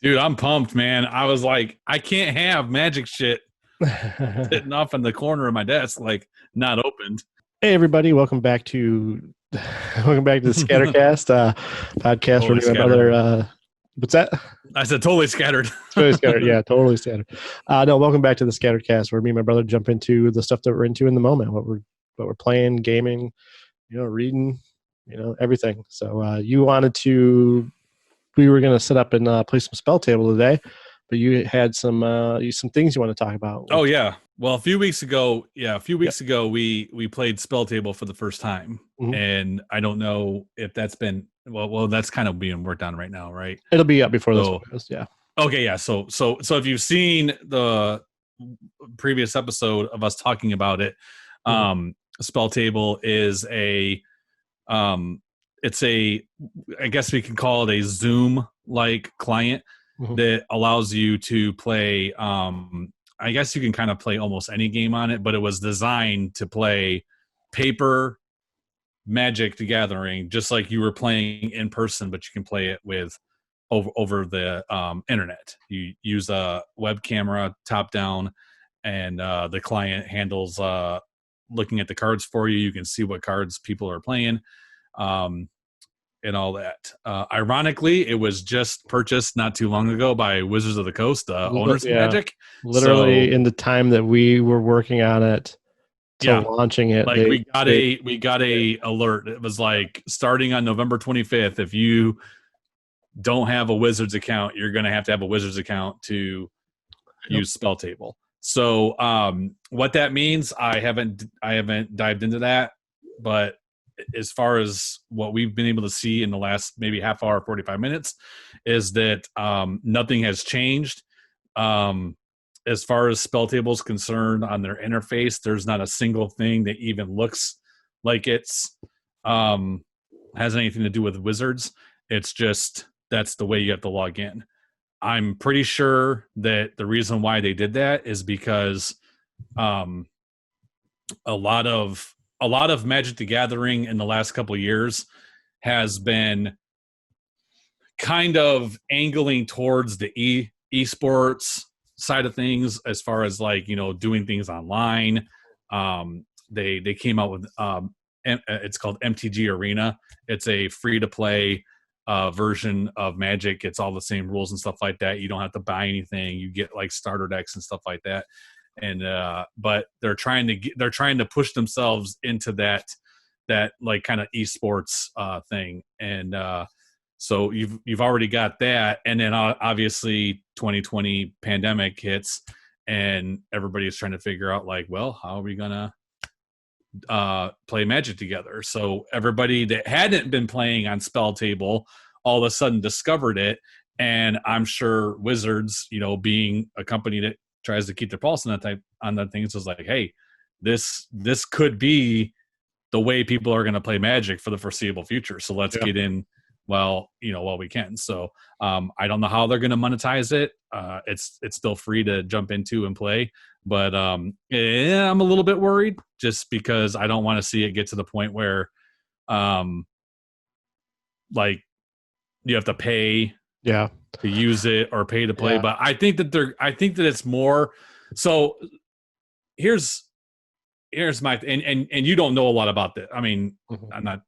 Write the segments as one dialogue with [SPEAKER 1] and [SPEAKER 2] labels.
[SPEAKER 1] Dude, I'm pumped, man. I was like, I can't have magic shit
[SPEAKER 2] Hey
[SPEAKER 1] sitting off in the corner of my desk, like not opened.
[SPEAKER 2] everybody, welcome back to welcome back to the Scattercast podcast where
[SPEAKER 1] Totally
[SPEAKER 2] me and my
[SPEAKER 1] scattered.
[SPEAKER 2] brother what's that?
[SPEAKER 1] I said totally scattered.
[SPEAKER 2] Totally scattered. Yeah, totally scattered. No, welcome back to the Scattercast where me and my brother jump into the stuff that we're into in the moment, what we're playing, gaming, reading, everything. So you wanted to we were gonna set up and play some spell table today, but you had some things you want to talk about.
[SPEAKER 1] Oh yeah. Well, a few
[SPEAKER 2] Yep.
[SPEAKER 1] weeks ago we played SpellTable for the first time.
[SPEAKER 2] Mhm.
[SPEAKER 1] And I don't know if that's been well, that's kind of being worked on right now, right?
[SPEAKER 2] It'll be up before this one
[SPEAKER 1] So
[SPEAKER 2] goes. Yeah.
[SPEAKER 1] okay, yeah. So if you've seen the previous episode of us talking about it,
[SPEAKER 2] Mhm.
[SPEAKER 1] SpellTable is um it's a I guess we can call it a Zoom like client
[SPEAKER 2] Mhm.
[SPEAKER 1] that allows you to play I guess you can kind of play almost any game on it, but it was designed to play paper Magic the Gathering just like you were playing in person, but you can play it with over the internet. You use a web camera top down, and the client handles looking at the cards for you. You can see what cards people are playing, um, and all that. Ironically, it was just purchased not too long ago by Wizards of the Coast, owners of
[SPEAKER 2] Yeah.
[SPEAKER 1] Magic.
[SPEAKER 2] Literally
[SPEAKER 1] So
[SPEAKER 2] in the time that we were working on it to
[SPEAKER 1] yeah,
[SPEAKER 2] launching it,
[SPEAKER 1] like
[SPEAKER 2] they
[SPEAKER 1] we got a alert. It was like starting on November 25th. If you don't have a Wizards account, you're going to have a Wizards account to
[SPEAKER 2] yep.
[SPEAKER 1] use SpellTable. So what that means, I haven't dived into that, but as far as what we've been able to see in the last maybe half hour, 45 minutes, is that nothing has changed. As far as SpellTable is concerned on their interface, there's not a single thing that even looks like it's um, has anything to do with Wizards. It's just that's the way you have to log in. I'm pretty sure that the reason why they did that is because um, a lot of Magic the Gathering in the last couple of years has been kind of angling towards the esports side of things, as far as like doing things online. They came out with it's called MTG Arena. It's a free to play version of Magic. It's all the same rules and stuff like that. You don't have to buy anything. You get like starter decks and stuff like that. And but they're trying to push themselves into that like kind of esports thing. And so you've already got that, and then obviously 2020 pandemic hits, and everybody's trying to figure out like, well, how are we gonna play Magic together? So everybody that hadn't been playing on SpellTable all of a sudden discovered it, and I'm sure Wizards, being a company that tries to keep their pulse on that things, is like, hey, this could be the way people are going to play Magic for the foreseeable future. So let's
[SPEAKER 2] Yeah.
[SPEAKER 1] get in while we can. So I don't know how they're going to monetize it. It's still free to jump into and play, but I'm a little bit worried just because I don't want to see it get to the point where um, like you have to pay
[SPEAKER 2] Yeah.
[SPEAKER 1] to use it or pay to play.
[SPEAKER 2] Yeah.
[SPEAKER 1] But I think that it's more. So here's my and you don't know a lot about this. I mean,
[SPEAKER 2] Mhm.
[SPEAKER 1] I'm not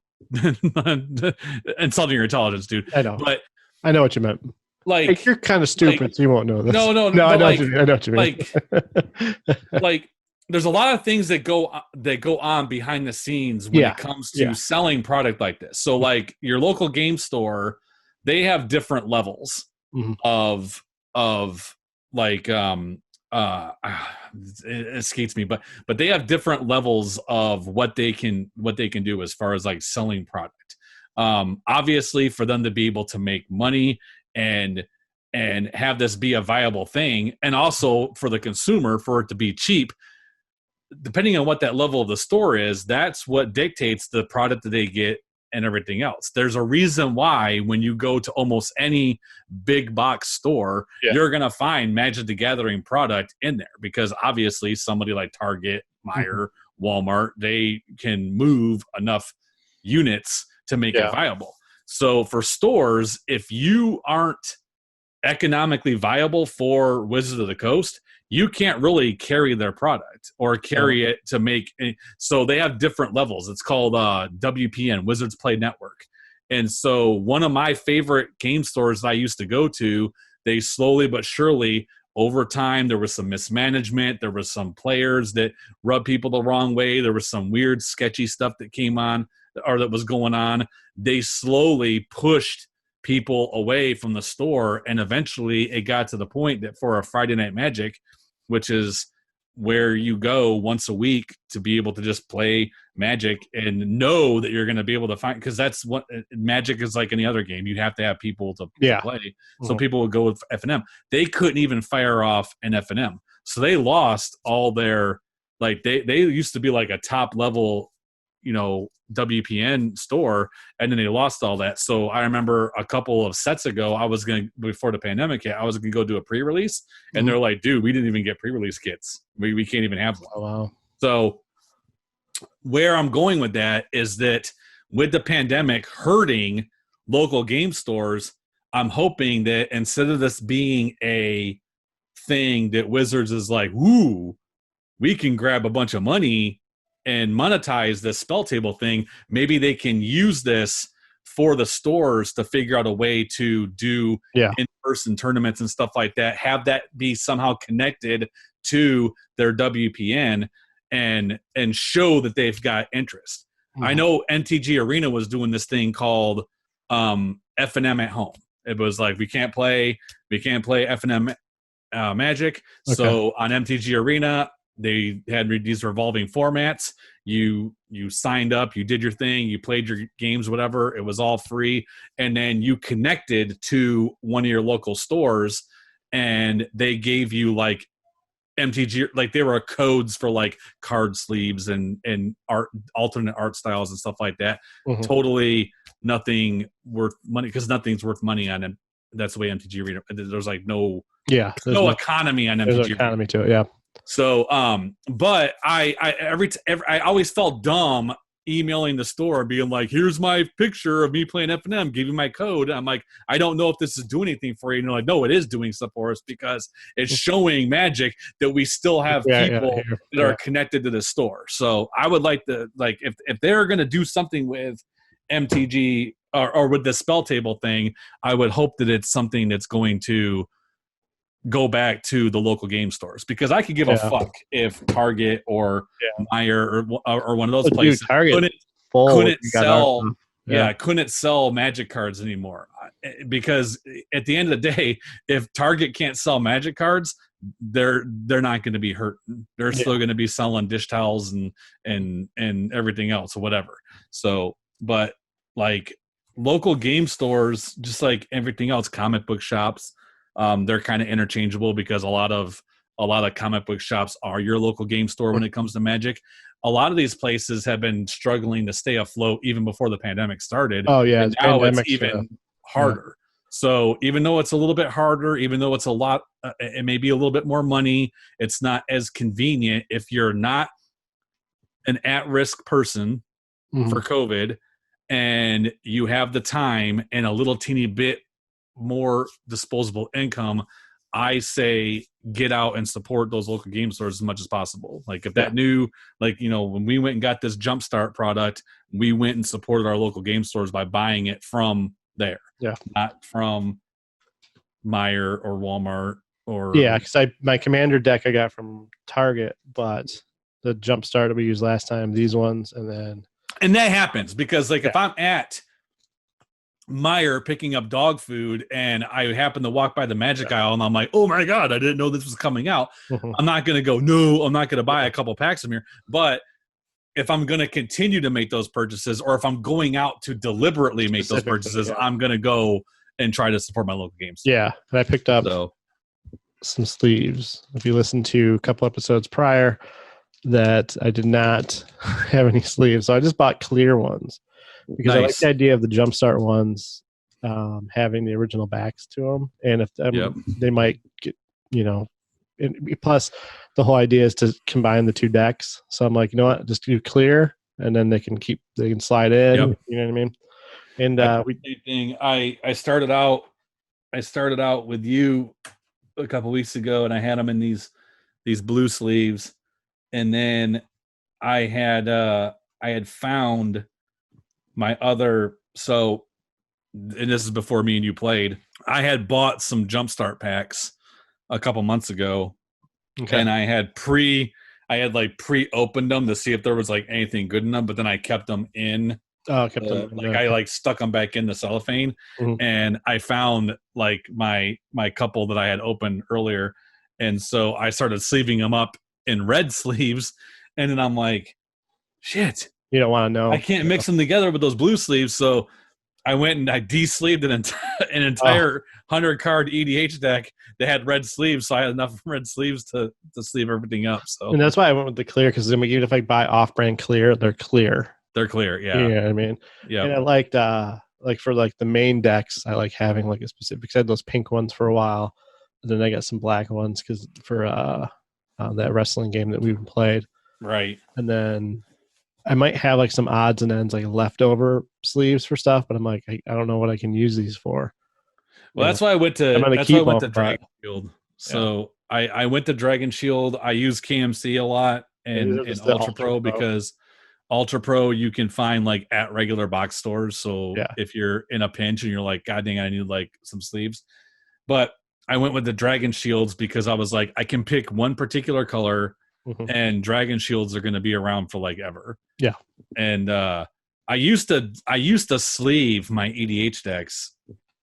[SPEAKER 1] insulting your intelligence, dude.
[SPEAKER 2] I know.
[SPEAKER 1] But
[SPEAKER 2] I know what you meant. Like,
[SPEAKER 1] like
[SPEAKER 2] you're kind of stupid, so you won't know this.
[SPEAKER 1] no,
[SPEAKER 2] No, I
[SPEAKER 1] but
[SPEAKER 2] know what you mean. I know what you mean.
[SPEAKER 1] like like there's a lot of things that go on behind the scenes when
[SPEAKER 2] Yeah.
[SPEAKER 1] it comes to
[SPEAKER 2] Yeah.
[SPEAKER 1] selling product like this. So like your local game store, they have different levels
[SPEAKER 2] Mhm.
[SPEAKER 1] of like uh it escapes me, but they have different levels of what they can do as far as like selling product. Obviously for them to be able to make money and have this be a viable thing, and also for the consumer for it to be cheap, depending on what that level of the store is, that's what dictates the product that they get and everything else. There's a reason why when you go to almost any big box store,
[SPEAKER 2] Yeah.
[SPEAKER 1] you're going to find Magic the Gathering product in there, because obviously somebody like Target,
[SPEAKER 2] Mhm.
[SPEAKER 1] Meijer, Walmart, they can move enough units to make it
[SPEAKER 2] Yeah.
[SPEAKER 1] viable. So for stores, if you aren't economically viable for Wizards of the Coast, you can't really carry their product or carry it to make so they have different levels. It's called WPN, Wizards Play Network. And so one of my favorite game stores that I used to go to, they slowly but surely over time, there was some mismanagement. There was some players that rubbed people the wrong way. There was some weird, sketchy stuff that came on or that was going on. They slowly pushed people away from the store, and eventually it got to the point that for a Friday Night Magic, which is where you go once a week to be able to just play Magic and know that you're going to be able to find, because that's what Magic is like any other game. You have to have people to play. So people would go with F&M. They couldn't even fire off an F&M. So they lost all their, like they used to be like a top level, WPN store, and then they lost all that. So I remember a couple of sets ago, before the pandemic hit, I was going to go do a pre-release, and they're like, dude, we didn't even get pre-release kits. We can't even have one.
[SPEAKER 2] Oh, wow.
[SPEAKER 1] So where I'm going with that is that with the pandemic hurting local game stores, I'm hoping that instead of this being a thing that Wizards is like, ooh, we can grab a bunch of money and monetize this SpellTable thing, maybe they can use this for the stores to figure out a way to do in-person tournaments and stuff like that, have that be somehow connected to their WPN and show that they've got interest. I know MTG Arena was doing this thing called F&M at home. It was like, we can't play F&M Magic. Okay. So on MTG Arena, they had these revolving formats. You signed up, you did your thing, you played your games, whatever. It was all free. And then you connected to one of your local stores, and they gave you like MTG, like there were codes for like card sleeves and art, alternate art styles and stuff like that. Totally nothing worth money, because nothing's worth money on them. That's the way MTG Arena. There's like no economy on MTG.
[SPEAKER 2] There's an economy to it, yeah.
[SPEAKER 1] So, but I always felt dumb emailing the store being like, here's my picture of me playing F&M, give you my code. I'm like, I don't know if this is doing anything for you. And they're like, no, it is doing stuff for us, because it's showing Magic that we still have people that are connected to the store. So I would like to, like, if they're going to do something with MTG or with the SpellTable thing, I would hope that it's something that's going to go back to the local game stores, because I could give a fuck if Target or Meijer or one of those places couldn't sell Magic cards anymore, because at the end of the day, if Target can't sell Magic cards, they're not going to be hurt. They're still going to be selling dish towels and everything else or whatever. So, but like local game stores, just like everything else, comic book shops, they're kind of interchangeable, because a lot of comic book shops are your local game store when it comes to Magic. A lot of these places have been struggling to stay afloat even before the pandemic started.
[SPEAKER 2] Oh yeah,
[SPEAKER 1] and now it's even harder. So even though it's a little bit harder, even though it's a lot, it may be a little bit more money, it's not as convenient if you're not an at-risk person for COVID and you have the time and a little teeny bit more disposable income. I say get out and support those local game stores as much as possible. Like if that new, like, when we went and got this Jumpstart product, we went and supported our local game stores by buying it from there. Yeah. Not from Meijer or Walmart or.
[SPEAKER 2] Yeah. Cause my Commander deck I got from Target, but the Jumpstart that we used last time, these ones, and
[SPEAKER 1] that happens because like if I'm at Meijer picking up dog food and I happen to walk by the Magic aisle and I'm like, oh my God, I didn't know this was coming out. I'm not going to go, no, I'm not going to buy a couple packs from here. But if I'm going to continue to make those purchases, or if I'm going out to deliberately make those purchases, I'm going to go and try to support my local games.
[SPEAKER 2] Yeah. And I picked up some sleeves. If you listen to a couple episodes prior, that I did not have any sleeves. So I just bought clear ones. Because I like the idea of the Jumpstart ones having the original backs to them, and if they might get, plus the whole idea is to combine the two decks. So I'm like, you know what, just do clear, and then they can slide in. You know what I mean? And
[SPEAKER 1] I started out I started out with you a couple weeks ago, and I had them in these blue sleeves, and then I had found my other. So, and this is before me and you played. I had bought some Jumpstart packs a couple months ago, and I had pre-opened them to see if there was like anything good in them, but then I kept them in.
[SPEAKER 2] Oh, kept them
[SPEAKER 1] I like stuck them back in the cellophane, and I found like my couple that I had opened earlier, and so I started sleeving them up in red sleeves, and then I'm like, shit,
[SPEAKER 2] you don't want to know.
[SPEAKER 1] I can't mix them together with those blue sleeves, so I went and I de-sleeved an entire 100-card EDH deck that had red sleeves, so I had enough red sleeves to sleeve everything up. So,
[SPEAKER 2] and that's why I went with the clear, because even if I buy off-brand clear, they're clear.
[SPEAKER 1] They're clear, yeah.
[SPEAKER 2] Yeah, I mean,
[SPEAKER 1] yeah.
[SPEAKER 2] And I liked like for like the main decks, I like having like a specific. Because I had those pink ones for a while, and then I got some black ones because for that wrestling game that we've played,
[SPEAKER 1] right.
[SPEAKER 2] And then I might have like some odds and ends, like leftover sleeves for stuff, but I'm like, I don't know what I can use these for.
[SPEAKER 1] Well, that's why I went to. That's why I went to Dragon Shield. So I went to Dragon Shield. I use KMC a lot and Ultra Pro because Ultra Pro you can find like at regular box stores. So if you're in a pinch and you're like, God dang, I need like some sleeves. But I went with the Dragon Shields because I was like, I can pick one particular color, and Dragon Shields are going to be around for like ever.
[SPEAKER 2] Yeah.
[SPEAKER 1] And I used to sleeve my EDH decks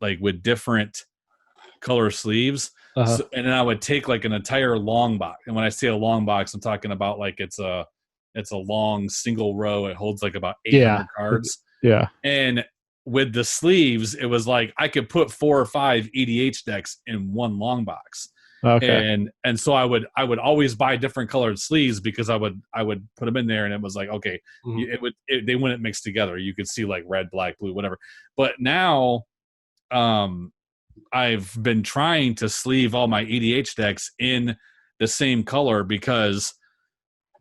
[SPEAKER 1] like with different color sleeves. So, and then I would take like an entire long box. And when I say a long box, I'm talking about like it's a long single row. It holds like about 800 cards.
[SPEAKER 2] Yeah.
[SPEAKER 1] And with the sleeves, it was like I could put 4 or 5 EDH decks in one long box.
[SPEAKER 2] Okay.
[SPEAKER 1] And so I would always buy different colored sleeves because I would put them in there, and it was like, okay, they wouldn't mix together. You could see like red, black, blue, whatever. But now I've been trying to sleeve all my EDH decks in the same color because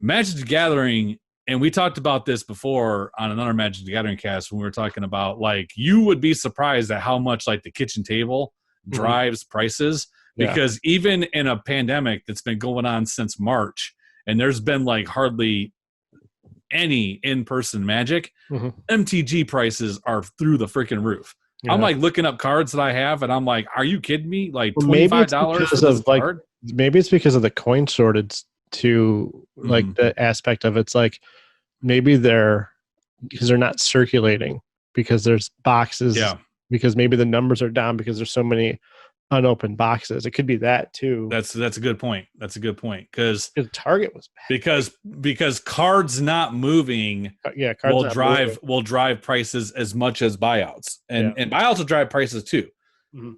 [SPEAKER 1] Magic the Gathering, and we talked about this before on another Magic the Gathering cast when we were talking about like you would be surprised at how much like the kitchen table drives prices. Because even in a pandemic that's been going on since March, and there's been like hardly any in-person Magic, MTG prices are through the freaking roof. Yeah. I'm like looking up cards that I have, and I'm like, are you kidding me? Like $25 for this card?
[SPEAKER 2] Maybe it's because of the coin shortage too. Like the aspect of it's like maybe because they're not circulating because there's boxes. Yeah. Because maybe the numbers are down because there's so many unopened boxes. It could be that too.
[SPEAKER 1] That's a good point. That's a good point because
[SPEAKER 2] Target was bad.
[SPEAKER 1] because cards not moving will drive prices as much as buyouts, and buyouts will drive prices too.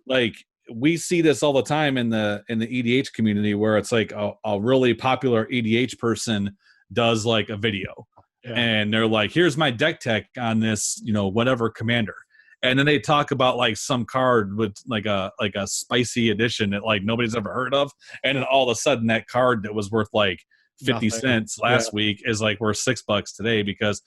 [SPEAKER 1] Like we see this all the time in the EDH community where it's like a really popular EDH person does like a video and they're like, here's my deck tech on this whatever commander. And then they talk about like some card with like a spicy edition that like nobody's ever heard of, and then all of a sudden that card that was worth like 50 cents last week is like worth $6 today because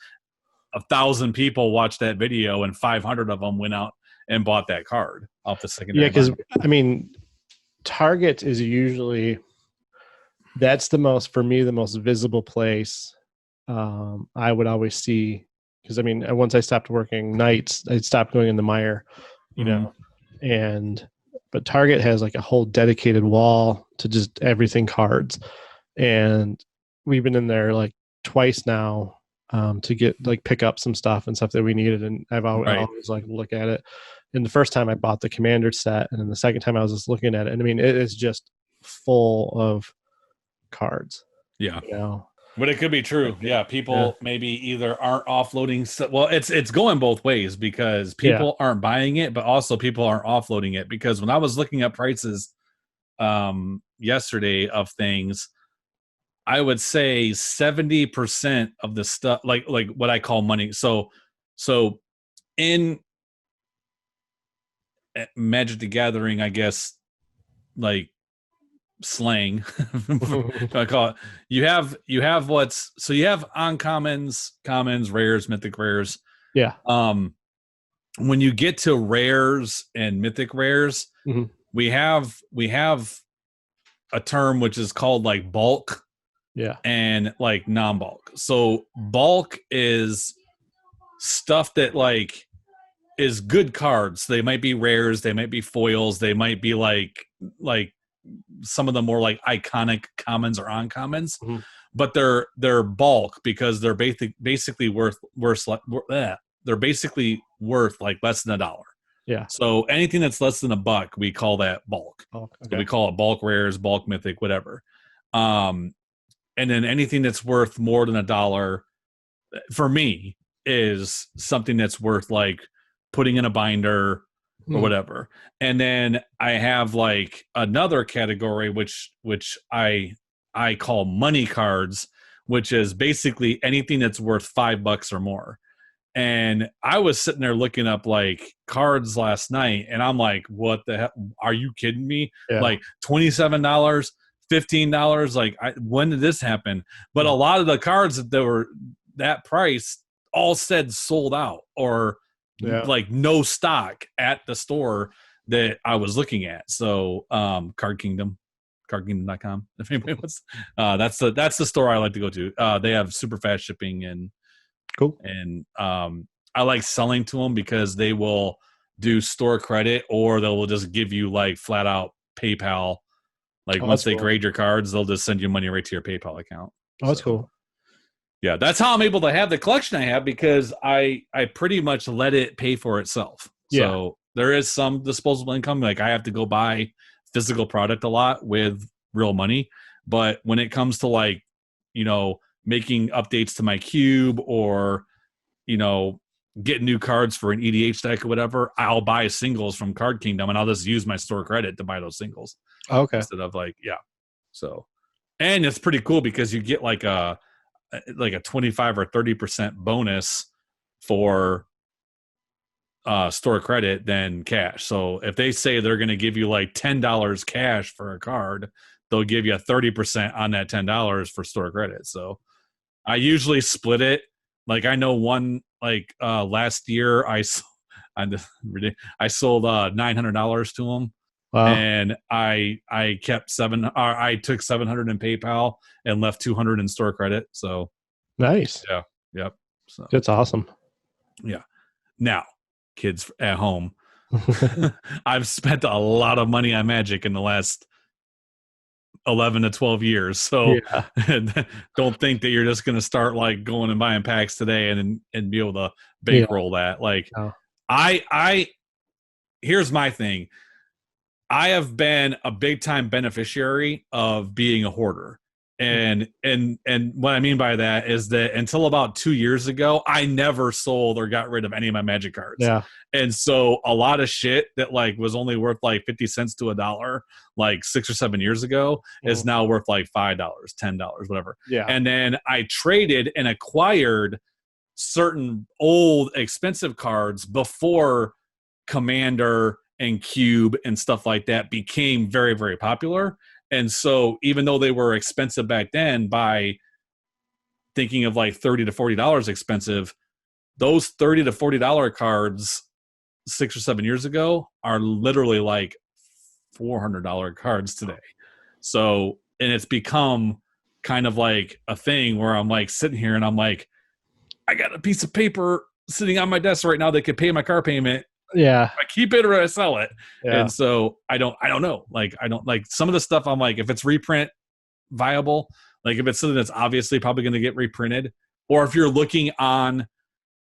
[SPEAKER 1] 1,000 people watched that video and 500 of them went out and bought that card off the secondary.
[SPEAKER 2] Yeah, because I mean, Target is usually that's the most visible place. I would always see. Because I mean, once I stopped working nights, I stopped going in the mire, but Target has like a whole dedicated wall to just everything cards, and we've been in there like twice now to get like pick up some stuff and stuff that we needed, and I've always like look at it. And the first time I bought the Commander set, and then the second time I was just looking at it, and I mean, it is just full of cards.
[SPEAKER 1] Yeah. But it could be true. Yeah, people maybe either aren't offloading. Well, it's going both ways because people aren't buying it, but also people aren't offloading it. Because when I was looking at prices yesterday of things, I would say 70% of the stuff, like what I call money. So in Magic the Gathering, I guess, like slang I call it, you have you have uncommons, commons, rares, mythic rares, when you get to rares and mythic rares,
[SPEAKER 2] Mhm.
[SPEAKER 1] we have a term which is called like bulk
[SPEAKER 2] Yeah.
[SPEAKER 1] and like non-bulk. So bulk is stuff that like is good cards. They might be rares, they might be foils, they might be like some of the more like iconic commons or uncommons,
[SPEAKER 2] Mhm.
[SPEAKER 1] but they're bulk because they're basically worth they're basically worth like less than $1.
[SPEAKER 2] Yeah.
[SPEAKER 1] So anything that's less than $1, we call that bulk.
[SPEAKER 2] Oh,
[SPEAKER 1] So
[SPEAKER 2] okay.
[SPEAKER 1] we call it bulk rares, bulk mythic, whatever. And then anything that's worth more than $1 for me is something that's worth like putting in a binder or whatever. And then I have like another category which I call money cards, which is basically anything that's worth $5 or more. And I was sitting there looking up like cards last night, and I'm like, what the hell? Are you kidding me?
[SPEAKER 2] Yeah.
[SPEAKER 1] Like $27, $15. Like, when did this happen? But a lot of the cards that were that price all said sold out or like no stock at the store that I was looking at. So Card Kingdom, cardkingdom.com. If anybody wants, that's the store I like to go to. They have super fast shipping and
[SPEAKER 2] cool.
[SPEAKER 1] And I like selling to them because they will do store credit or they will just give you like flat out PayPal. Like once they grade your cards, they'll just send you money right to your PayPal account.
[SPEAKER 2] Oh, that's cool.
[SPEAKER 1] Yeah, that's how I'm able to have the collection I have because I pretty much let it pay for itself.
[SPEAKER 2] Yeah.
[SPEAKER 1] So there is some disposable income. Like I have to go buy physical product a lot with real money. But when it comes to like, making updates to my cube or, getting new cards for an EDH deck or whatever, I'll buy singles from Card Kingdom and I'll just use my store credit to buy those singles.
[SPEAKER 2] Okay.
[SPEAKER 1] Instead of like, yeah. So, and it's pretty cool because you get like a 25 or 30% bonus for store credit than cash. So if they say they're going to give you like $10 cash for a card, they'll give you 30% on that $10 for store credit. So I usually split it. Like I know one like last year I sold $900 to them.
[SPEAKER 2] Wow.
[SPEAKER 1] And I kept I took $700 in PayPal and left $200 in store credit. So
[SPEAKER 2] nice.
[SPEAKER 1] Yeah. Yep. So
[SPEAKER 2] that's awesome.
[SPEAKER 1] Yeah. Now, kids at home, I've spent a lot of money on Magic in the last 11 to 12 years. So don't think that you're just going to start like going and buying packs today and be able to bankroll that. Like here's my thing. I have been a big time beneficiary of being a hoarder. And what I mean by that is that until about 2 years ago, I never sold or got rid of any of my Magic cards.
[SPEAKER 2] Yeah.
[SPEAKER 1] And so a lot of shit that like was only worth like 50 cents to $1 like 6 or 7 years ago is now worth like $5, $10, whatever.
[SPEAKER 2] Yeah.
[SPEAKER 1] And then I traded and acquired certain old expensive cards before Commander and Cube and stuff like that became very, very popular. And so even though they were expensive back then by thinking of like $30 to $40 expensive, those $30 to $40 cards 6 or 7 years ago are literally like $400 cards today. So, and it's become kind of like a thing where I'm like sitting here and I'm like, I got a piece of paper sitting on my desk right now that could pay my car payment.
[SPEAKER 2] Yeah.
[SPEAKER 1] I keep it or I sell it.
[SPEAKER 2] Yeah.
[SPEAKER 1] And so I don't know. Like, I don't like some of the stuff. I'm like, if it's reprint viable, like if it's something that's obviously probably going to get reprinted, or if you're looking on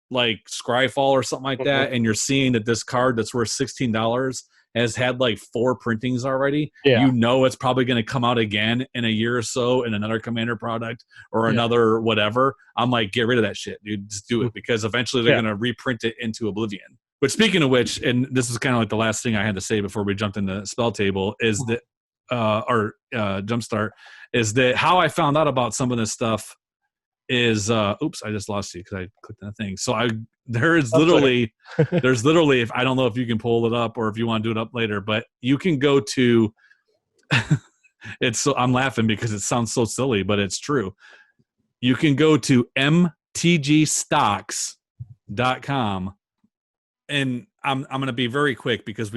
[SPEAKER 1] like Scryfall or something like that, and you're seeing that this card that's worth $16 has had like 4 printings already, it's probably going to come out again in a year or so in another Commander product or another whatever. I'm like, get rid of that shit, dude. Just do it because eventually they're going to reprint it into oblivion. But speaking of which, and this is kind of like the last thing I had to say before we jumped into SpellTable, is that Jumpstart, is that how I found out about some of this stuff is oops, I just lost you because I clicked on the thing. So there's literally if I don't know if you can pull it up or if you want to do it up later, but you can go to I'm laughing because it sounds so silly, but it's true. You can go to mtgstocks.com and I'm going to be very quick because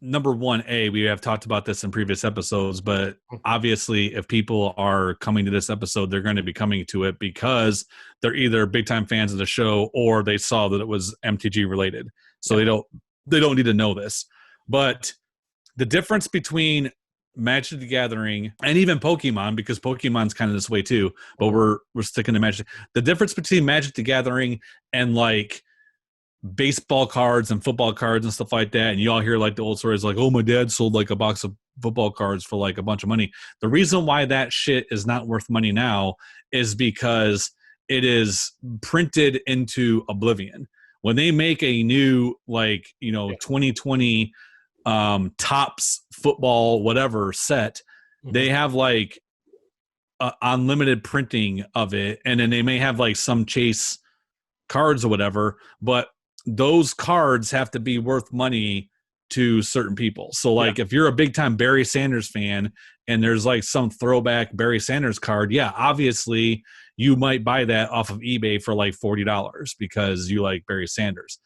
[SPEAKER 1] number one, we have talked about this in previous episodes, but obviously if people are coming to this episode, they're going to be coming to it because they're either big time fans of the show or they saw that it was MTG related. So they don't need to know this. But the difference between Magic the Gathering and even Pokemon, because Pokemon's kind of this way too, but we're sticking to Magic. The difference between Magic the Gathering and like baseball cards and football cards and stuff like that, and you all hear like the old stories like, oh, my dad sold like a box of football cards for like a bunch of money. The reason why that shit is not worth money now is because it is printed into oblivion. When they make a new 2020 Topps football whatever set, they have like unlimited printing of it, and then they may have like some chase cards or whatever, but those cards have to be worth money to certain people. So like if you're a big time Barry Sanders fan and there's like some throwback Barry Sanders card, obviously you might buy that off of eBay for like $40 because you like Barry Sanders.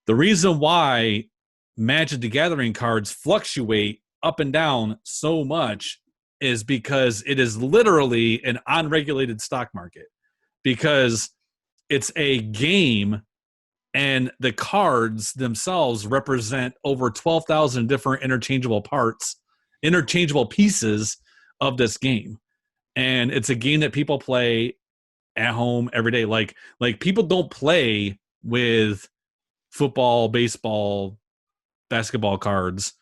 [SPEAKER 1] The reason why Magic the Gathering cards fluctuate up and down so much is because it is literally an unregulated stock market, because it's a game and the cards themselves represent over 12,000 different interchangeable pieces of this game. And it's a game that people play at home every day. Like people don't play with football, baseball, basketball cards.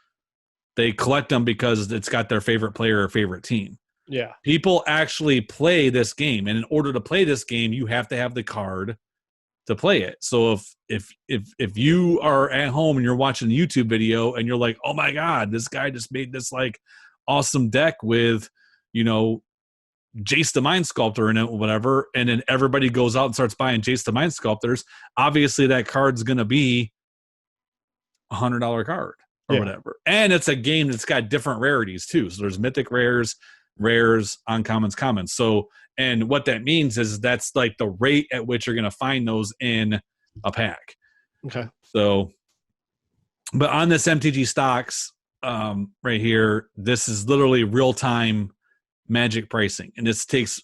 [SPEAKER 1] They collect them because it's got their favorite player or favorite team.
[SPEAKER 2] Yeah.
[SPEAKER 1] People actually play this game, and in order to play this game, you have to have the card to play it. So if you are at home and you're watching a YouTube video and you're like, oh my God, this guy just made this like awesome deck with, Jace the Mind Sculptor in it or whatever, and then everybody goes out and starts buying Jace the Mind Sculptors, obviously that card's going to be $100 card or whatever. And it's a game that's got different rarities too. So there's mythic rares, uncommons, commons. So, and what that means is that's like the rate at which you're going to find those in a pack.
[SPEAKER 2] Okay.
[SPEAKER 1] So, but on this MTG stocks right here, this is literally real-time Magic pricing. And this takes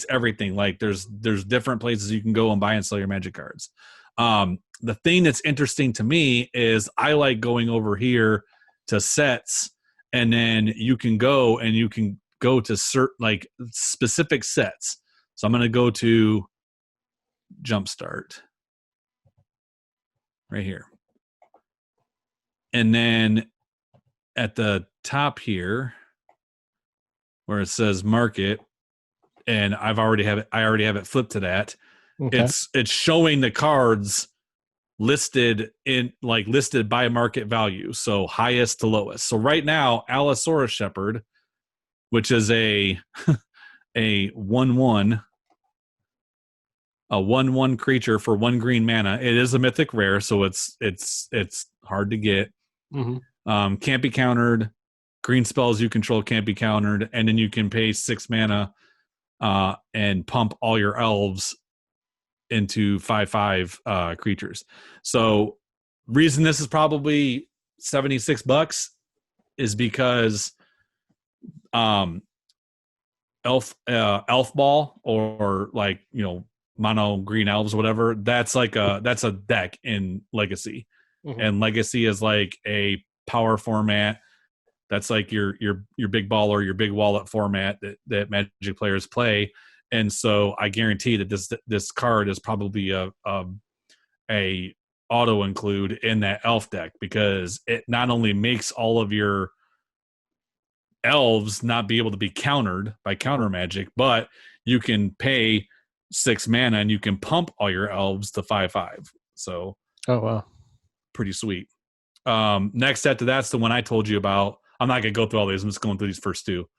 [SPEAKER 1] everything. Like there's different places you can go and buy and sell your Magic cards. The thing that's interesting to me is I like going over here to sets, and then you can go to certain like specific sets. So I'm going to go to Jumpstart right here. And then at the top here where it says market, and I already have it flipped to that. Okay. It's showing the cards listed by market value. So highest to lowest. So right now, Allosaurus Shepherd, which is a 1/1 creature for 1 green mana. It is a mythic rare, so it's hard to get. Mm-hmm. Can't be countered. Green spells you control can't be countered, and then you can pay 6 mana and pump all your elves into 5/5 creatures. So reason this is probably $76 is because elf ball, or like mono green elves, whatever, that's a deck in Legacy. Mm-hmm. And Legacy is like a power format. That's like your big ball or your big wallet format that Magic players play. And so I guarantee that this card is probably a auto include in that elf deck, because it not only makes all of your elves not be able to be countered by counter magic, but you can pay 6 mana and you can pump all your elves to 5/5. So,
[SPEAKER 2] oh wow, pretty
[SPEAKER 1] sweet. Next after that's the one I told you about. I'm not gonna go through all these. I'm just going through these first two.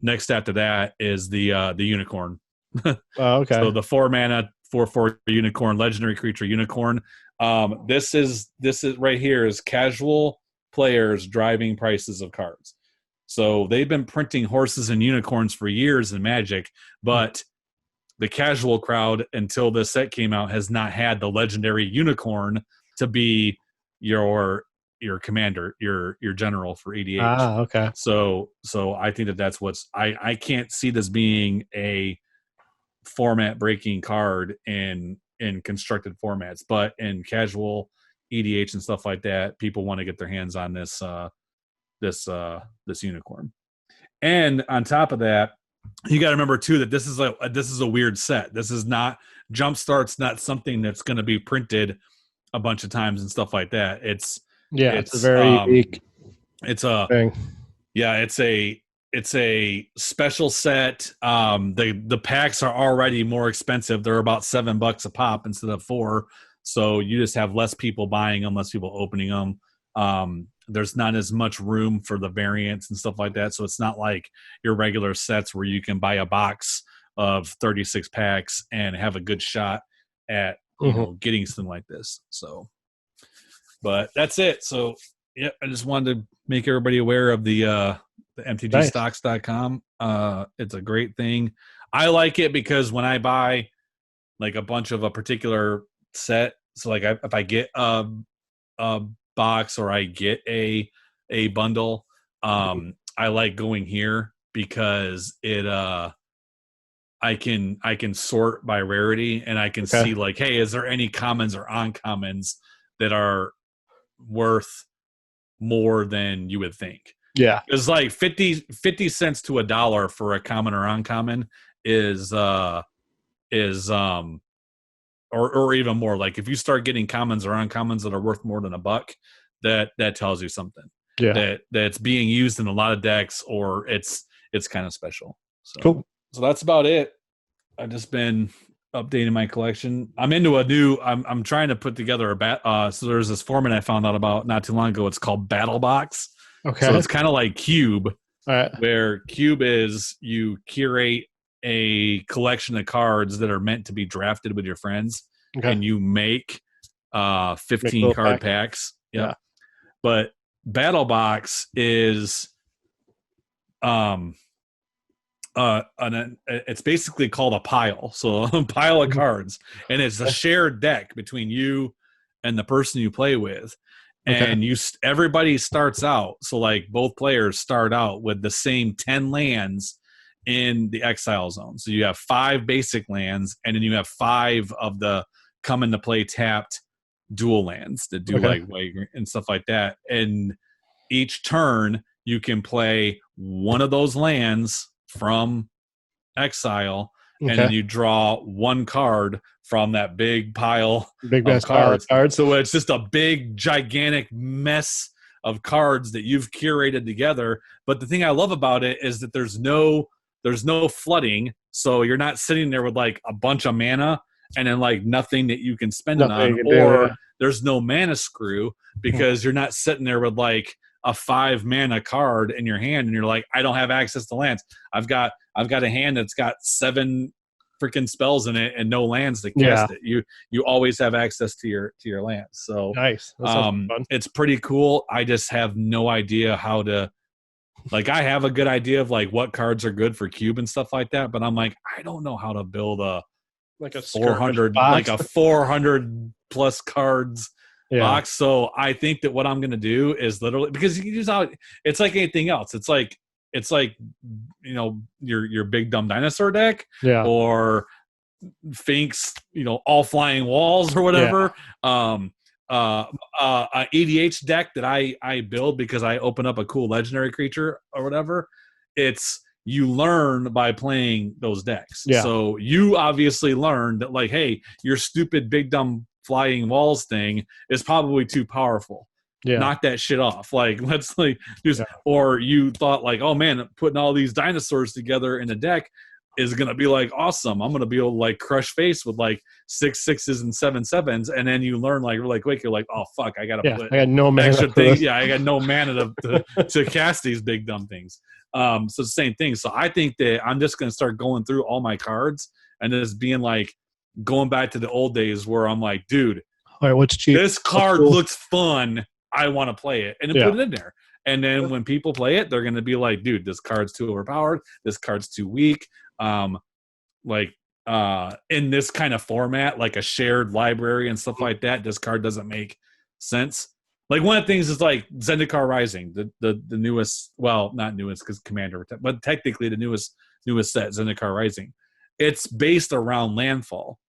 [SPEAKER 1] Next after that is the unicorn.
[SPEAKER 2] Oh, okay.
[SPEAKER 1] So the 4 mana 4/4 unicorn, legendary creature unicorn. This is right here is casual players driving prices of cards. So they've been printing horses and unicorns for years in Magic, but the casual crowd, until this set came out, has not had the legendary unicorn to be your commander, your general for EDH.
[SPEAKER 2] Okay.
[SPEAKER 1] So I think that's what's I can't see this being a format breaking card in constructed formats, but in casual EDH and stuff like that, people want to get their hands on this unicorn. And on top of that, you got to remember too that this is a weird set. This is not Jumpstart's not something that's going to be printed a bunch of times and stuff like that. It's
[SPEAKER 2] a very unique
[SPEAKER 1] it's a
[SPEAKER 2] thing.
[SPEAKER 1] Yeah, it's a special set. The packs are already more expensive. They're about $7 a pop instead of $4. So you just have less people buying them, less people opening them. There's not as much room for the variants and stuff like that. So it's not like your regular sets where you can buy a box of 36 packs and have a good shot at getting something like this. So, but that's it. So yeah, I just wanted to make everybody aware of the MTGstocks.com. It's a great thing. I like it because when I buy like a bunch of a particular set, so like if I get a box or I get a bundle, I like going here because it I can sort by rarity and I can see like, hey, is there any commons or uncommons that are worth more than you would think?
[SPEAKER 2] Yeah,
[SPEAKER 1] it's like 50 cents to $1 for a common or uncommon is or even more. Like if you start getting commons or uncommons that are worth more than $1, that tells you something.
[SPEAKER 2] Yeah,
[SPEAKER 1] that's being used in a lot of decks, or it's kind of special. So
[SPEAKER 2] cool.
[SPEAKER 1] So that's about it. I've just been updating my collection. I'm into I'm trying to put together so there's this format I found out about not too long ago. It's called Battle Box.
[SPEAKER 2] Okay.
[SPEAKER 1] So it's kind of like Cube,
[SPEAKER 2] All right.
[SPEAKER 1] where Cube is you curate a collection of cards that are meant to be drafted with your friends, and you make 15 card packs. Yep. Yeah. But Battle Box is it's basically called a pile. So a pile of cards, and it's a shared deck between you and the person you play with. And everybody starts out. So like both players start out with the same 10 lands in the exile zone. So you have 5 basic lands, and then you have 5 of the come into play tapped dual lands that do like and stuff like that. And each turn you can play one of those lands from exile, and then you draw one card from that big pile of cards. So it's just a big, gigantic mess of cards that you've curated together. But the thing I love about it is that there's no flooding, so you're not sitting there with like a bunch of mana and then like nothing that you can spend it on, or there's no mana screw because you're not sitting there with like a 5 mana card in your hand and you're like, I don't have access to lands. I've got a hand that's got 7 freaking spells in it and no lands to cast it. You always have access to your lands. So
[SPEAKER 2] nice.
[SPEAKER 1] It's pretty cool. I just have no idea how to, like, I have a good idea of like what cards are good for Cube and stuff like that, but I'm like, I don't know how to build a 400 like a 400 plus cards box. So I think that what I'm going to do is literally, because you use out, it's like anything else. It's like your big dumb dinosaur deck, or Finks, all flying walls or whatever. A EDH deck that I build because I open up a cool legendary creature or whatever. It's, you learn by playing those decks. So you obviously learned that, like, hey, your stupid big dumb flying walls thing is probably too powerful. Knock that shit off. Like, let's like just or you thought like, oh man, putting all these dinosaurs together in a deck is gonna be like awesome. I'm gonna be able to like crush face with like 6 6s and 7 7s, and then you learn like really quick. You're like, oh fuck, I gotta put
[SPEAKER 2] I got no mana
[SPEAKER 1] extra things. I got no mana to cast these big dumb things. So it's the same thing. So I think that I'm just gonna start going through all my cards and just being like, going back to the old days where I'm like, dude,
[SPEAKER 2] all right, what's cheap?
[SPEAKER 1] This card looks fun. I want to play it, and then put it in there. And then when people play it, they're going to be like, dude, this card's too overpowered. This card's too weak. In this kind of format, like a shared library and stuff like that, this card doesn't make since. Like one of the things is like Zendikar Rising, the newest, well, not newest because Commander, but technically the newest set, Zendikar Rising. It's based around landfall.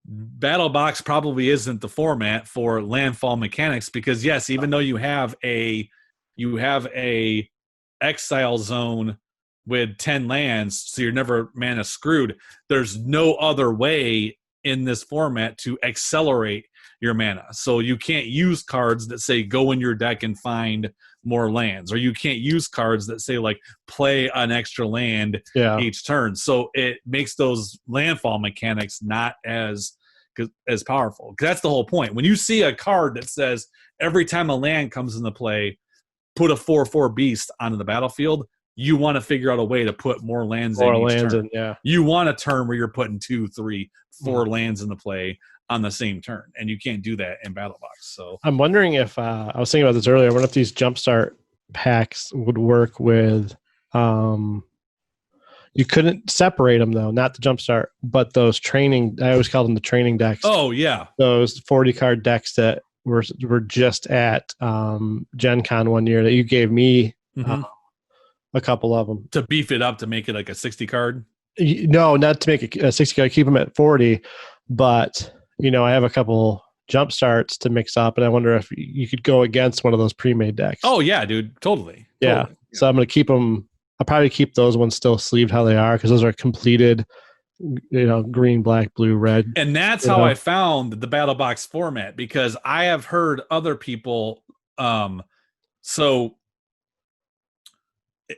[SPEAKER 1] Battle Box probably isn't the format for landfall mechanics because yes, even though you have a exile zone with 10 lands, so you're never mana screwed, there's no other way in this format to accelerate your mana. So you can't use cards that say go in your deck and find more lands, or you can't use cards that say like play an extra land each turn. So it makes those landfall mechanics not as powerful. That's the whole point. When you see a card that says every time a land comes into play, put a 4/4 beast onto the battlefield, you want to figure out a way to put more lands in each turn. You want a turn where you're putting 2, 3, 4 lands into play on the same turn, and you can't do that in Battle Box. So
[SPEAKER 2] I'm wondering if I was thinking about this earlier. I wonder if these Jumpstart packs would work with. You couldn't separate them though, not the Jumpstart, but those training. I always call them the training decks.
[SPEAKER 1] Oh yeah,
[SPEAKER 2] those 40 card decks that were just at Gen Con one year that you gave me. A couple of them
[SPEAKER 1] to beef it up to make it like a 60 card.
[SPEAKER 2] No, not to make it a 60 card. Keep them at 40, but I have a couple jump starts to mix up, and I wonder if you could go against one of those pre-made decks.
[SPEAKER 1] Oh yeah, dude, totally.
[SPEAKER 2] Yeah. So I'm going to keep them. I'll probably keep those ones still sleeved how they are because those are completed. Green, black, blue, red,
[SPEAKER 1] and that's how I found the Battle Box format because I have heard other people.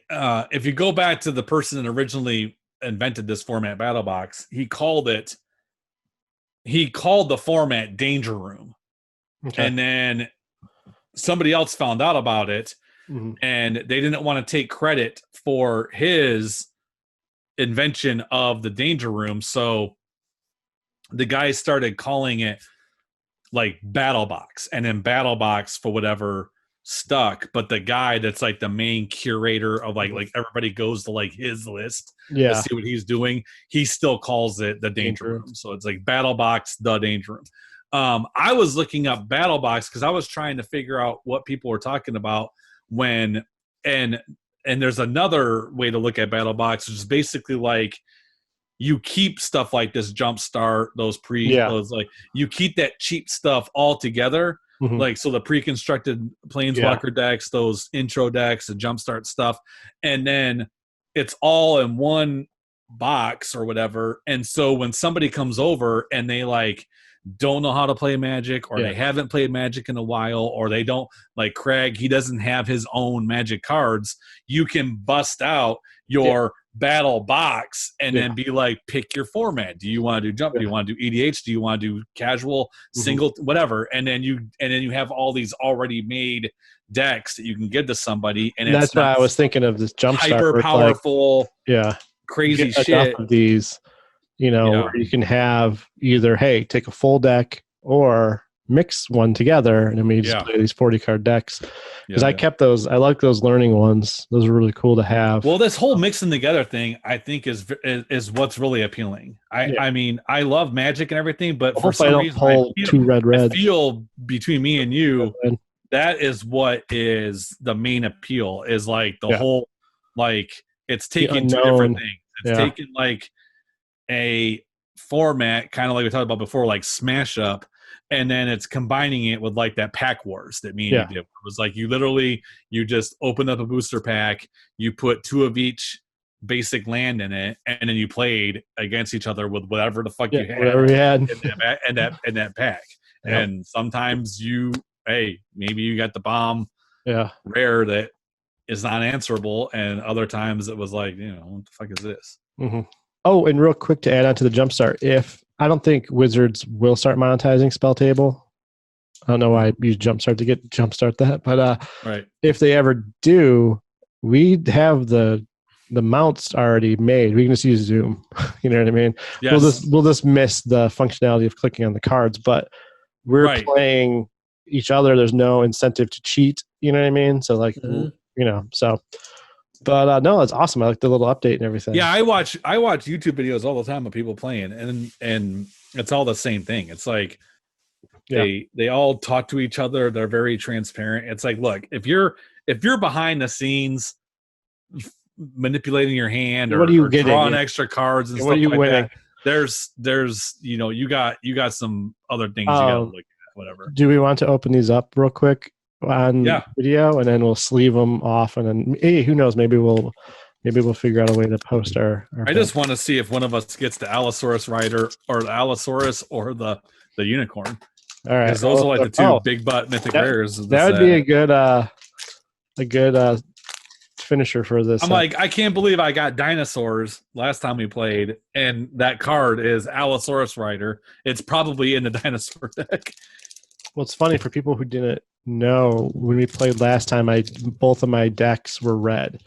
[SPEAKER 1] If you go back to the person that originally invented this format, Battle Box, he called the format Danger Room. Okay. And then somebody else found out about it, and they didn't want to take credit for his invention of the Danger Room. So the guy started calling it like Battle Box, and then Battle Box for whatever stuck, but the guy that's like the main curator of like everybody goes to like his list to see what he's doing, he still calls it the Danger Room. So it's like Battle Box, the Danger Room. I was looking up Battle Box because I was trying to figure out what people were talking about when and there's another way to look at Battle Box, which is basically like you keep stuff like this Jumpstart, those like you keep that cheap stuff all together. Like, so the pre-constructed Planeswalker decks, those intro decks, the Jumpstart stuff, and then it's all in one box or whatever. And so when somebody comes over and they like don't know how to play Magic, or they haven't played Magic in a while, or they don't, like Craig, he doesn't have his own Magic cards, you can bust out your Battle Box and then be like, pick your format. Do you want to do jump? Do you want to do EDH? Do you want to do casual, single, whatever? And then you have all these already made decks that you can give to somebody. And
[SPEAKER 2] that's why I was thinking of this Jumpstart,
[SPEAKER 1] hyper powerful, crazy shit.
[SPEAKER 2] Of these, where you can have either, hey, take a full deck or mix one together, and then we just play these 40 card decks. Because I kept those. I like those learning ones. Those are really cool to have.
[SPEAKER 1] Well, this whole mixing together thing, I think, is what's really appealing. I mean, I love Magic and everything, but for some reason, I feel between me and you, that is what is the main appeal. Is like the whole, like it's taking two different things. It's taking like a format, kind of like we talked about before, like Smash Up. And then it's combining it with like that pack wars that me and you did. It was like you just opened up a booster pack, you put 2 of each basic land in it, and then you played against each other with whatever the fuck you had in that pack. And sometimes maybe you got the bomb rare that is not answerable, and other times it was like, what the fuck is this?
[SPEAKER 2] Oh, and real quick to add on to the Jumpstart, I don't think Wizards will start monetizing SpellTable. I don't know why I use Jumpstart to jumpstart that, but if they ever do, we have the mounts already made. We can just use Zoom. You know what I mean? Yes. We'll just miss the functionality of clicking on the cards, but we're playing each other. There's no incentive to cheat. You know what I mean? So like, so. But no, it's awesome. I like the little update and everything.
[SPEAKER 1] Yeah, I watch YouTube videos all the time of people playing, and it's all the same thing. It's like
[SPEAKER 2] Yeah.
[SPEAKER 1] They all talk to each other. They're very transparent. It's like, look, if you're behind the scenes manipulating your hand
[SPEAKER 2] What are you
[SPEAKER 1] or
[SPEAKER 2] getting?
[SPEAKER 1] drawing extra cards and
[SPEAKER 2] What
[SPEAKER 1] stuff
[SPEAKER 2] are you
[SPEAKER 1] like
[SPEAKER 2] winning?
[SPEAKER 1] that, there's you got some other things you got to look at. Whatever.
[SPEAKER 2] Do we want to open these up real quick on video, and then we'll sleeve them off, and then hey, who knows? Maybe we'll figure out a way to post our
[SPEAKER 1] I just want to see if one of us gets the Allosaurus Rider or the Allosaurus or the unicorn.
[SPEAKER 2] All right,
[SPEAKER 1] because those are like the two big butt mythic rares.
[SPEAKER 2] That would be a good finisher for this.
[SPEAKER 1] I'm like, I can't believe I got dinosaurs last time we played, and that card is Allosaurus Rider. It's probably in the dinosaur deck.
[SPEAKER 2] Well, it's funny for people who didn't know, when we played last time, both of my decks were red.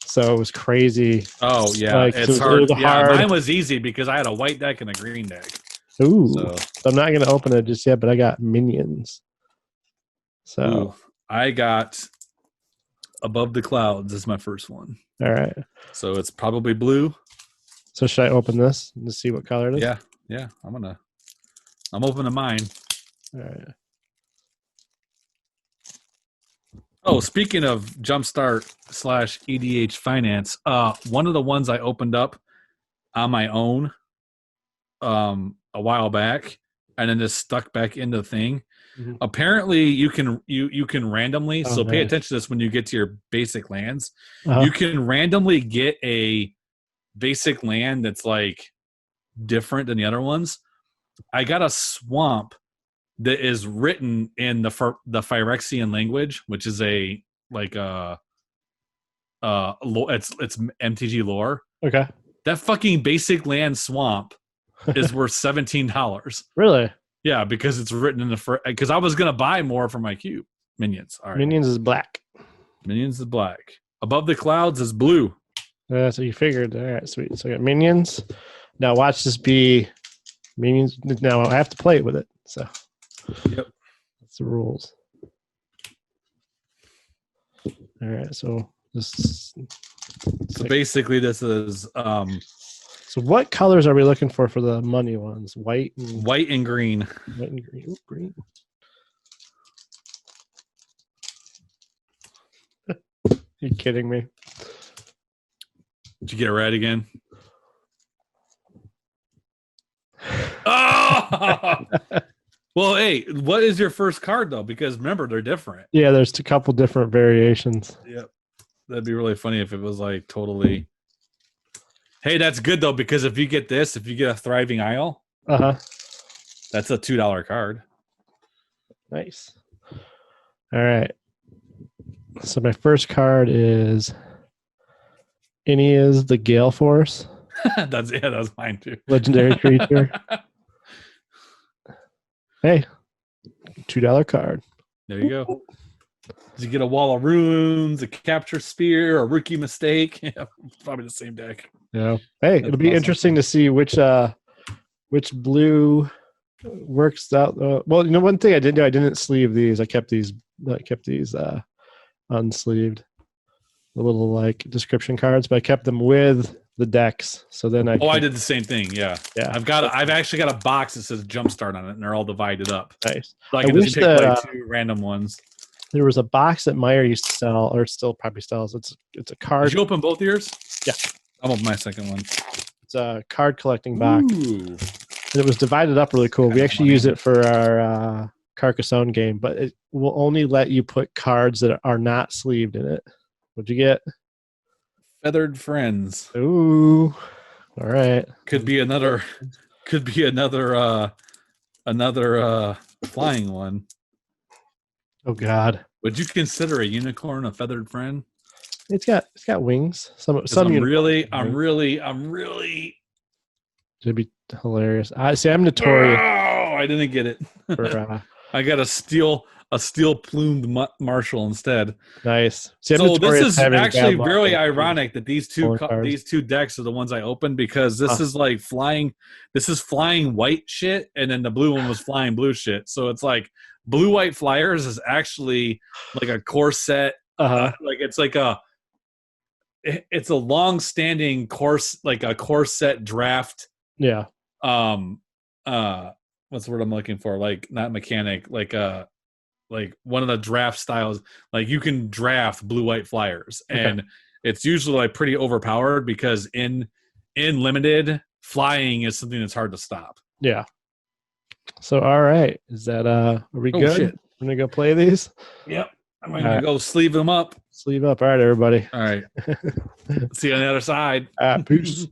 [SPEAKER 2] So it was crazy.
[SPEAKER 1] Oh, yeah.
[SPEAKER 2] Like,
[SPEAKER 1] it's hard. Yeah, mine was easy because I had a white deck and a green deck.
[SPEAKER 2] Ooh. So I'm not going to open it just yet, but I got minions. So
[SPEAKER 1] I got Above the Clouds is my first one.
[SPEAKER 2] All right.
[SPEAKER 1] So it's probably blue.
[SPEAKER 2] So should I open this to see what color it is?
[SPEAKER 1] Yeah. Yeah. I'm opening mine.
[SPEAKER 2] All right.
[SPEAKER 1] Oh, speaking of Jumpstart / EDH Finance, one of the ones I opened up on my own a while back, and then just stuck back into the thing. Mm-hmm. Apparently, you can randomly. So pay attention to this when you get to your basic lands. You can randomly get a basic land that's like different than the other ones. I got a swamp that is written in the Phyrexian language, which is it's MTG lore.
[SPEAKER 2] Okay.
[SPEAKER 1] That fucking basic land swamp is worth $17.
[SPEAKER 2] Really?
[SPEAKER 1] Yeah, because it's written in because I was gonna buy more for my cube minions. All right.
[SPEAKER 2] Minions is black.
[SPEAKER 1] Minions is black. Above the Clouds is blue.
[SPEAKER 2] So you figured. All right, sweet. So I got minions. Now watch this be minions. Now I have to play it with it. So.
[SPEAKER 1] Yep.
[SPEAKER 2] That's the rules. All right, so this.
[SPEAKER 1] So basically, this is.
[SPEAKER 2] So what colors are we looking for the money ones? White and
[SPEAKER 1] green.
[SPEAKER 2] White and green. Ooh, green. You kidding me?
[SPEAKER 1] Did you get red again? Oh! Well, hey, what is your first card though? Because remember, they're different.
[SPEAKER 2] Yeah, there's a couple different variations.
[SPEAKER 1] Yep, that'd be really funny if it was like totally. Hey, that's good though, because if you get a Thriving Isle, that's a $2 card.
[SPEAKER 2] Nice. All right. So my first card is Ineas the Gale Force.
[SPEAKER 1] That's mine too.
[SPEAKER 2] Legendary creature. Hey, $2 card.
[SPEAKER 1] There you go. Did you get a Wall of Runes, a Capture Spear, a Rookie Mistake? Yeah, probably the same deck.
[SPEAKER 2] Yeah. Hey, it'll be interesting to see which blue works out. Well, one thing I didn't do, I didn't sleeve these. I kept these unsleeved, the little like description cards, but I kept them with the decks. So then I
[SPEAKER 1] did the same thing. Yeah. I've actually got a box that says Jumpstart on it, and they're all divided up.
[SPEAKER 2] Nice.
[SPEAKER 1] So I can just pick like two random ones.
[SPEAKER 2] There was a box that Meyer used to sell, or still probably sells. It's a card.
[SPEAKER 1] Did you open both yours?
[SPEAKER 2] Yeah.
[SPEAKER 1] I'm open my second one.
[SPEAKER 2] It's a card collecting box.
[SPEAKER 1] Ooh.
[SPEAKER 2] And it was divided up really cool. We actually use it for our Carcassonne game, but it will only let you put cards that are not sleeved in it. What'd you get?
[SPEAKER 1] Feathered Friends.
[SPEAKER 2] Ooh. All right.
[SPEAKER 1] Could be another flying one.
[SPEAKER 2] Oh God.
[SPEAKER 1] Would you consider a unicorn a feathered friend?
[SPEAKER 2] It's got wings. Some
[SPEAKER 1] I'm really
[SPEAKER 2] It'd be hilarious. I'm notorious.
[SPEAKER 1] Oh, I didn't get it.
[SPEAKER 2] For,
[SPEAKER 1] I got a steel plumed Marshall instead.
[SPEAKER 2] Nice.
[SPEAKER 1] So this is actually really ironic that these two decks are the ones I opened, because this is like flying. This is flying white shit, and then the blue one was flying blue shit. So it's like blue white flyers is actually like a core set. Like it's a long-standing course, like a core set draft.
[SPEAKER 2] Yeah.
[SPEAKER 1] what's the word I'm looking for? Like not mechanic, like one of the draft styles. Like you can draft blue white flyers, and it's usually like pretty overpowered because in limited, flying is something that's hard to stop.
[SPEAKER 2] Yeah. So all right, is that are we good?
[SPEAKER 1] Shit.
[SPEAKER 2] We're gonna go play these.
[SPEAKER 1] Yep. I'm gonna go sleeve them up.
[SPEAKER 2] Sleeve up. All right, everybody.
[SPEAKER 1] All right. See you on the other side.
[SPEAKER 2] Peace.